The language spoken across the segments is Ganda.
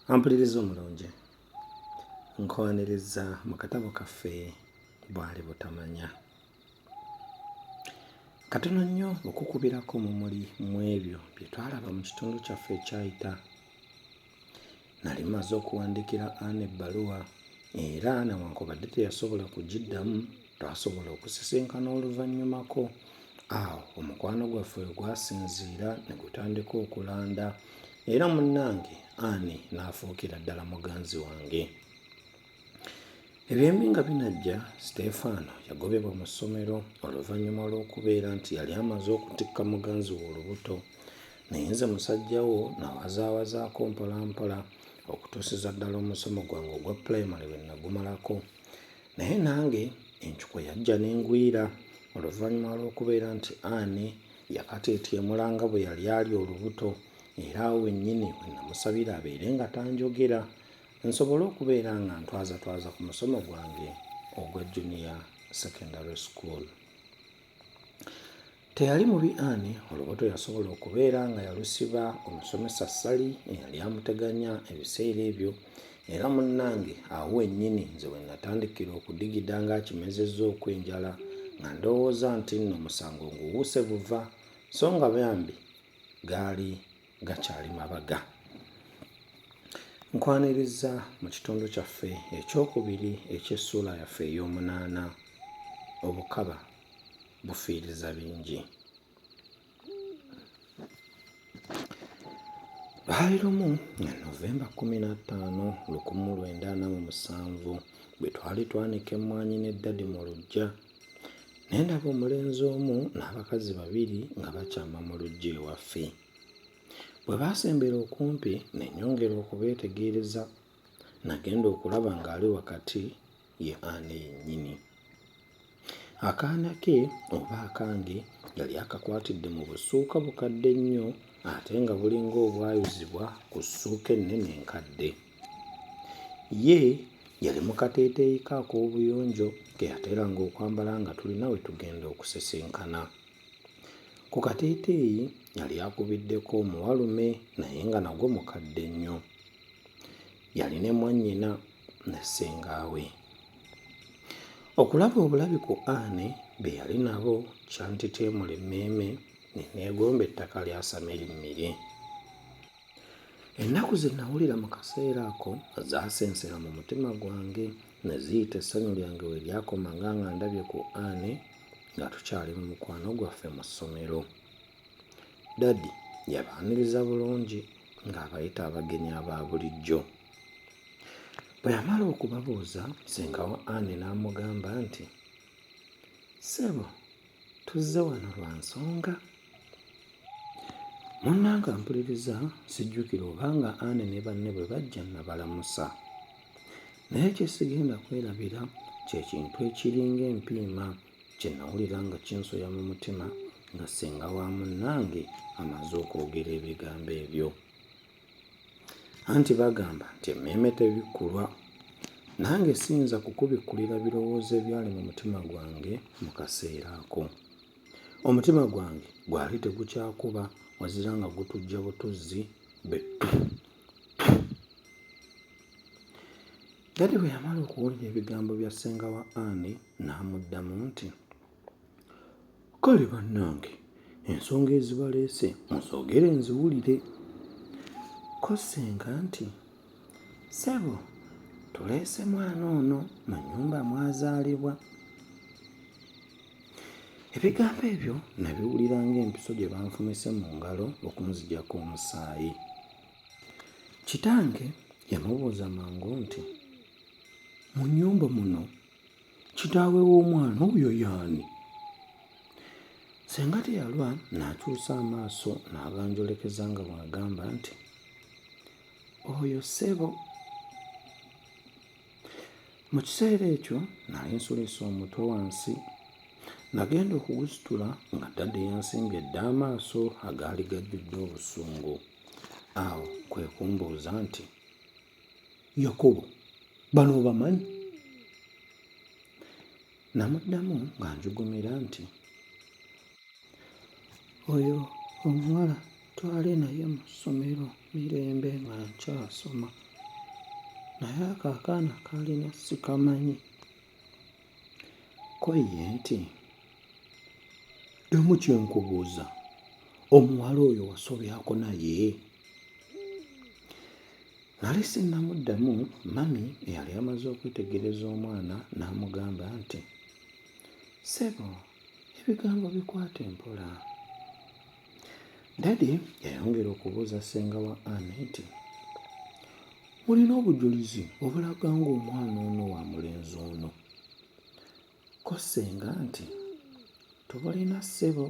Ampuliriza omulungi, nkowaniriza mu katabo kaffe bwali butamanya. Katono nnyo okukubirako omumuli mu ebyo bye twalaba mu kitundu kyaffe ekyayita. Nali maze okuwandiikira Anne ebbaluwa era newankubadde teyasobola kugiddamu, twasobola okusisinkana oluvannyumako. Awo omukwano gwaffe we gwasinziira ne gutandika okulanda era munnange Anne n'afuukira ddala muganzi wange. Ebyembi nga binajja, Siteefano yagobebwa mu ssomero oluvannyuma lw'okubeera nti yali amaze okutikka muganzi we olubuto. Naye nze musajja wo nawazaawazaako mpolampola okutuusiza ddala omusomo gwange ogwa pulayimale bwe nagumalako. Naye nange encuko yajja n'engwira oluvannyuma lw'okubeera nti Anne yakateetyemulanga bwe yali ali olubuto, era awo wennyini we namusabira abeere nga tanjogera nsobole okubeera nga ntwazatwaza ku musomo gwange ogwa junior secondary school. Teyali mubi Anne, olubuto yasobola okubeera nga yalusiba omusomesa Sally eyali amuteganya ebiseera ebyo, era munnange awo wennyini nze we natandikira okudigida ng'akimezezza okwenjala nga ndowooza nti nno omusango nguwuuse buva, so nga bambi gaali gakyali mabaga. Nkwaniriza mu kitundu kyaffe ekyokubiri eky'essuula yaffe ey'omunaana, obukaba bufiiriza bingi. Lwali lumu nga Novemba 15, 1947 bwe twali twanika emmwanyi ne ddadi mu luggya, ne ndaba omulenzi omu n'abakazi babiri nga bakyama mu luggya ewaffe. Bwe baasembera okumpi ne nnyongera okubeetegereza, nagenda okulaba ng'ali wakati ye Anne yennyini. Akaana ke oba akange yali akakwatidde mu busuuka bukadde nnyo ate nga bulinga obwayuzibwa ku ssuuka ennene enkadde. Ye yali mu kateeteeyi ke ak'obuyonjo ke yateranga okwambala nga tulina we tugenda okusisinkana. Ku kateeteeyi yali akubiddeko omuwalume naye nga nagwo mukadde nnyo. Yali ne mwannyina ne ssengaawe. Okulaba obulabi ku Anne be yali nabo kyantiteemula emmeeme ne neegomba ettaka lyasama erimmire. Ennaku ze nawulira mu kaseera ako zaasensera mu mutima gwange ne ziyita essanyu lyange we lyakoma nga ndabye ku Anne nga tukyali mu mukwano gwaffe mu ssomero. Ddadi yabaaniriza bulungi ng'abayita abagenyi aba bulijjo. Bwe yamala okubabuuza, ssenga wa Anne n'amugamba nti, "Ssebo, tuzze wano lwa nsonga." Munnange ampuliriza, sijjukira obanga Anne ne banne bwe bajja nabalamusa. Naye kye sigenda kwerabira kye kintu ekiringa empiima kye nawulira nga kinsoya mu mutima nga ssenga wa munnange amaze okwogera ebigambo ebyo. Anti bagamba nti emmeeme tebikkulwa. Nange siyinza kukubikkulira birowoozo ebyali mu mutima gwange mu kaseera ako. Omutima gwange gwali tegukyakuba wazira nga gutujja butuzzi bettu. Ddadi bwe yamala okuwulira ebigambo bya ssenga wa Anne n'amuddamu nti, "Kale bannange, ensonga ezibaleese musoogere nziwulire." Ko ssenga nti, "Ssebo, tuleese mwana ono mu nnyumba mwazaalibwa." Ebigambo ebyo nabiwulira ng'empiso gye banfumise mu ngalo okunziggyako omusaayi. Kitange yamubuuza mangu nti, "Mu nnyumba muno kitaawe w'omwana oyo y'ani?" Ssenga teyalwa n'akyusa amaaso n'aganjolekeza nga bw'agamba nti, "Oyo ssebo." Mu kiseera ekyo nali nsuliisa omutwe wansi. Nagenda okugusitula nga ddadde yansimbye dda amaaso agaali gajjudde obusungu. Awo kwe kumbuuza nti, "Yakobo, bano obamanyi?" Namuddamu nga njugumira nti, "Oyo omuwala twali naye mu ssomero Mirembe nga nkyasoma." naye ako akaana kaalina sikamanyi. Ko ye nti, ddemu kye nkubuuza, omuwala oyo wasobyako naye? Nali sinnamuddamu, mami eyali amaze okwetegereza omwana n'amugamba nti, ssebo, ebigambo bikwate mpola. Dadi yayongera okubuuza ssenga wa Anne nti, mulina obujulizi obulaga ng'omwana ono wa mulenzi ono? Ko ssenga nti, tubulina ssebo.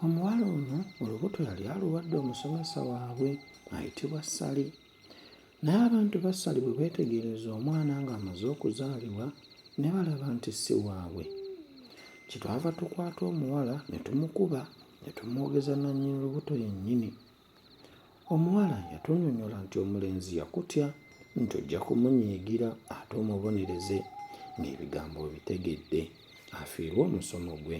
Omuwala ono olubuto yali aluwadde omusomesa waabwe ayitibwa Sali. Naye abantu ba Sali bwe beetegereza omwana ng'amaze okuzaalibwa ne balaba nti si waabwe. Kyetwava tukwata omuwala ne tumukuba ne tumwogeza nannyini lubuto yennyini. Omuwala yatunnyonnyola nti omulenzi yakutya nti ojja kumunyiigira ate omubonereze ng'ebigambo bitegedde afiirwe omusomo gwe.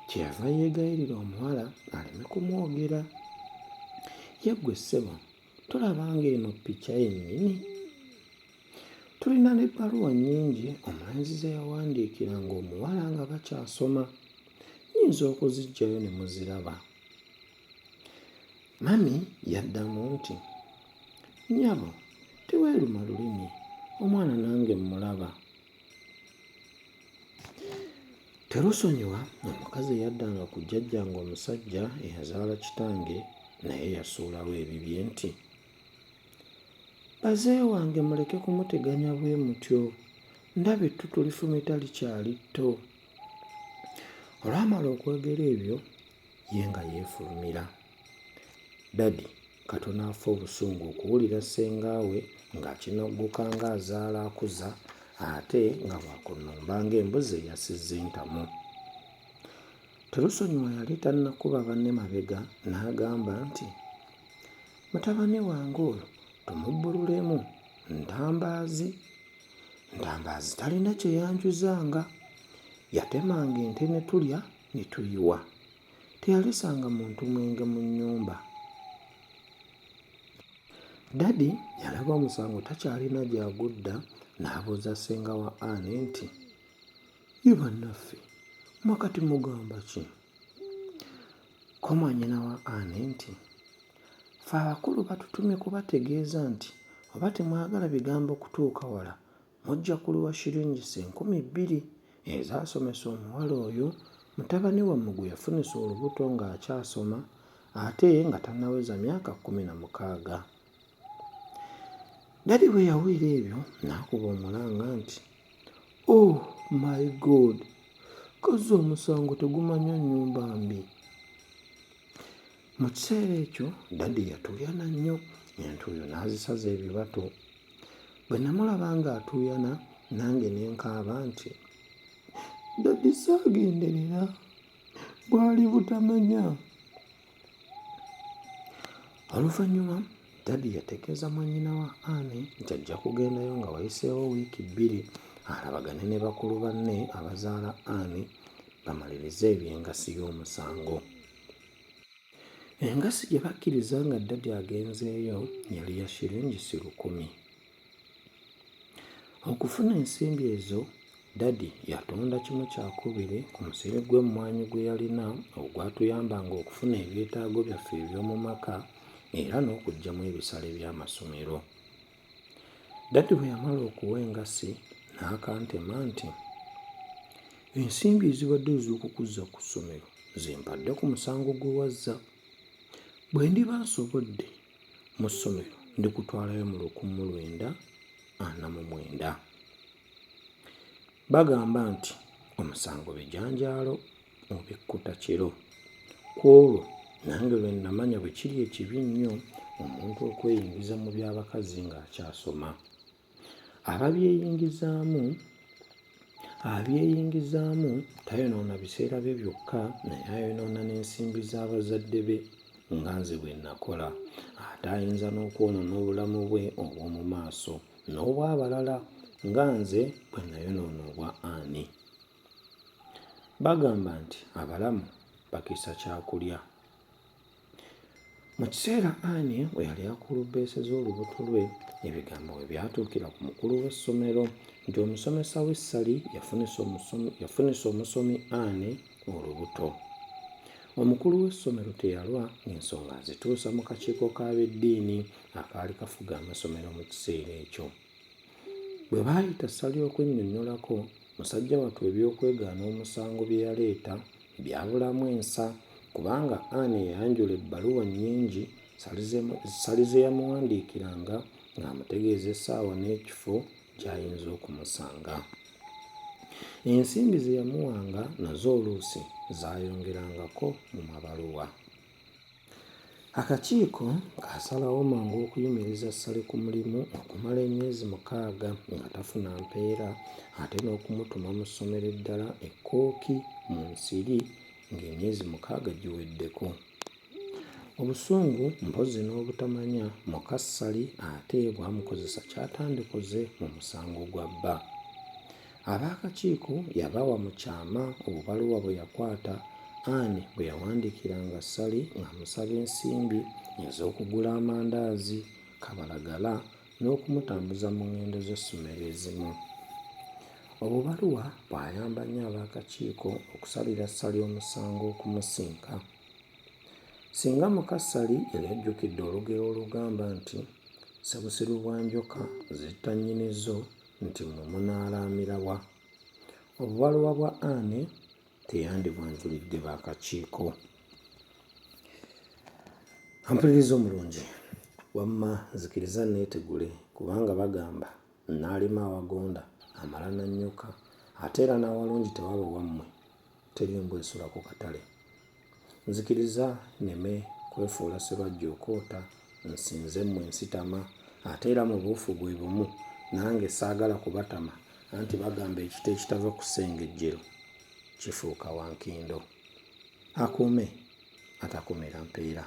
Kyeyava yeegayirira omuwala aleme kumwogera. Ye ggwe ssebo, tolaba ng'eno ppica yennyini? Tulina n'ebbaluwa nnyingi omulenzi ze yawandiikira ng'omuwala nga bakyasoma. Nnyinza okuziggyayo ne muziraba. Mami yaddamu nti, nnyabo, teweeruma lulimi, omwana nange mmulaba. Terusonyiwa omukazi yaddanga ku jjajja ng'omusajja eyazaala kitange naye yasuulawo ebibye nti, bazeeyi wange muleke kumuteganya bwe mutyo, ndaba ettutu lifumita likyali tto. Olwamala okwogera ebyo ye nga yeefulumira. Dadi katono afa obusungu okuwulira ssengaawe ng'akinogguka ng'azaala akuza ate nga bwakunnumba ng'embuzi eyasizza entamu. Terusonyiwa yali tannakuba banne mabega n'agamba nti, mutabani wange oyo tumubbululemu, ntambaazi talina kye yanjuzanga. Yatemanga ente ne tulya ne tuyiwa. Teyalisanga muntu mwenge mu nnyumba. Dadi yalaba omusango takyalina gy'agudda n'abuuza ssenga wa Anne nti, ye bannaffe, mwakati mugamba ki? Ko mwannyina wa Anne nti, ffe abakulu batutumye kubategeeza nti oba temwagala bigambo kutuuka wala mujja kuliwa shiringisi 2,000 ezaasomesa omuwala oyo mutabani wammwe gwe yafunisa olubuto ng'akyasoma ate nga tannaweza myaka 16. Dadi bwe yawulira ebyo n'akuba omulanga nti, oh my God, kazi omusango tegumanya nnyumba mbi. Mu kiseera ekyo dadi yatuuyana nnyo, entuuyo n'azisaza ebibato. Bwe namulaba ng'atuuyana nange ne nkaaba nti, dadi saagenderera, bwali butamanya. Oluvannyuma dadi yategeeza mwannyina wa Anne nti ajja kugendayo nga wayiseewo wiiki 2 alabagane ne bakulu banne abazaala Anne bamalirize eby'engassi y'omusango. Engassi gye bakkiriza nga dadi agenzeeyo yali ya shiringisi 1,000. Okufuna ensimbi ezo dadi yatonda 1/2 ku musiri gw'emmwanyi gwe yalina ogwatuyambanga okufuna ebyetaago byaffe eby'omu maka era n'okuggyamu ebisale by'amasomero. Dadi bwe yamala okuwa engassi n'akantema nti, ensimbi ezibadde ez'okukuzza ku ssomero zimpadde ku musango gwe wazza. Bwe ndiba nsobodde mu ssomero ndikutwalayo mu 1949. Bagamba nti omusango bijanjaalo obikkuta kiro. Ku olwo nange lwe namanya bwe kiri ekibi nnyo omuntu okweyingiza mu by'abakazi ng'akyasoma. Abyeyingizaamu tayonoona biseera bye byokka naye ayonoona n'ensimbi z'abazadde be nga nze bwe nakola, ate ayinza n'okwonoona obulamu bwe obw'omu maaso n'obw'abalala nga nze bwe nayonoona obwa Anne. Bagamba nti abalamu bakisa kyakulya. Mu kiseera Anne bwe yali akulubbeeseza olubuto lwe Ebigambo bwe byatuukira ku mukulu w'essomero nti omusomesa w'essali yafunisa omusomi Anne olubuto. Omukulu w'essomero teyalwa ng'ensonga azituusa mu kakiiko k'ab'eddiini akaali kafuga amasomero mu kiseera ekyo. Bwe baayita ssali okwennyonnyolako, musajja wattu eby'okwegaana omusango bye yaleeta byabulamu ensa kubanga Anne yayanjula ebbaluwa nnyingi ssali ze yamuwandiikiranga ng'amutegeeza essaawa n'ekifo gy'ayinza okumusanga. Ensimbi ze yamuwanga nazo oluusi zaayongerangako mu mabaluwa. Akakiiko kaasalawo mangu okuyimiriza ssali ku mulimu okumala emyezi 6 nga tafuna mpeera ate n'okumutuma mu ssomero eddala e Kkooki mu Nsiri ng'emyezi 6 giweddeko. Obusungu mpozzi n'obutamanya muka ssali ate bwamukozesa kyatandikoze mu musango gwa bba. Ab'akakiiko yabawa mu kyama obubaluwa bwe yakwata Anne bwe yawandiikiranga ssali ng'amusaba ensimbi ez'okugula amandaazi, kabalagala n'okumutambuza mu ngendo z'essomero ezimu. Obubaluwa bw'ayamba nnyo ab'akakiiko okusalira ssali omusango okumusinka. Singa muka ssali yali ajjukidde olugero olugamba nti ssebusiru bwa njoka zitta nnyinizo nti mmwe munaalaamira wa, obubaluwa bwa Anne teyandibwanjulidde b'akakiiko. Ampuliriza omulungi, wamma nzikiriza neetegule kubanga bagamba nnaalima awagonda amala na nnyoka ate era n'awalungi tewaba wammwe, teri mbwa esula ku katale. Nzikiriza nneme kwefuula Sserwajja okoota nsinze mmwe nsitama ate era mu buufu bwe bumu nange saagala kubatama anti bagamba ekita ekitava ku ssengejjero kifuuka wankindo. Akuume atakumira mpeera.